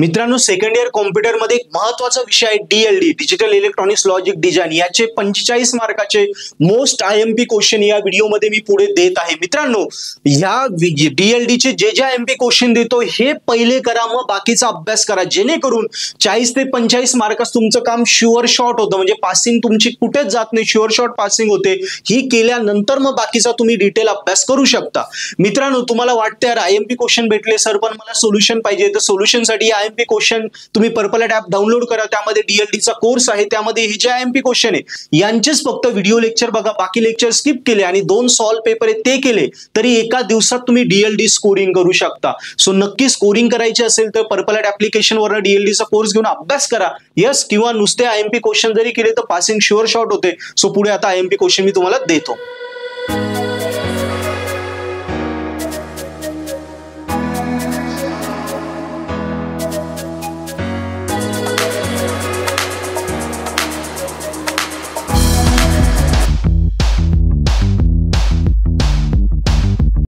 मित्रांनो, second year computer मध्ये एक महत्त्वाचा विषय आहे DLD, digital electronics logic design. याचे 45 मार्काचे मोस्ट आयएमपी क्वेश्चन या व्हिडिओमध्ये मी पुढे देत आहे. मित्रांनो, ह्या डीएलडी चे जे आयएमपी क्वेश्चन देतो हे पहिले करा, मग बाकीचा अभ्यास करा, जेणेकरून 40 ते 45 मार्कास तुमचं काम शुअर शॉर्ट होतं. म्हणजे पासिंग तुमची कुठेच जात नाही, शुअर शॉर्ट पासिंग होते. ही केल्यानंतर मग बाकीचा तुम्ही डिटेल अभ्यास करू शकता. मित्रांनो, तुम्हाला वाटतं यार आयएमपी क्वेश्चन भेटले सर, पण मला सोल्युशन पाहिजे. तर सोल्युशनसाठी आयएमपी क्वेश्चन तुम्ही पर्पल ॲप डाउनलोड करा. त्यामध्ये डीएलडीचा कोर्स आहे. त्यामध्ये हे जे आयएमपी क्वेश्चन आहे यांचेच फक्त व्हिडिओ लेक्चर बघा, बाकी लेक्चर स्किप केले आणि 2 सॉल्व पेपर आहे ते केले तरी एका दिवसात तुम्ही डीएलडी स्कोरिंग करू शकता. सो नक्की स्कोरिंग करायची असेल तर पर्पल ॲप ऍप्लिकेशनवर डीएलडीचा कोर्स घेऊन अभ्यास करा. यस, किंवा नुसते आयएमपी क्वेश्चन जरी केले तर पासिंग शुअर शॉर्ट होते. सो पुढे आता आयएमपी क्वेश्चन मी तुम्हाला देतो.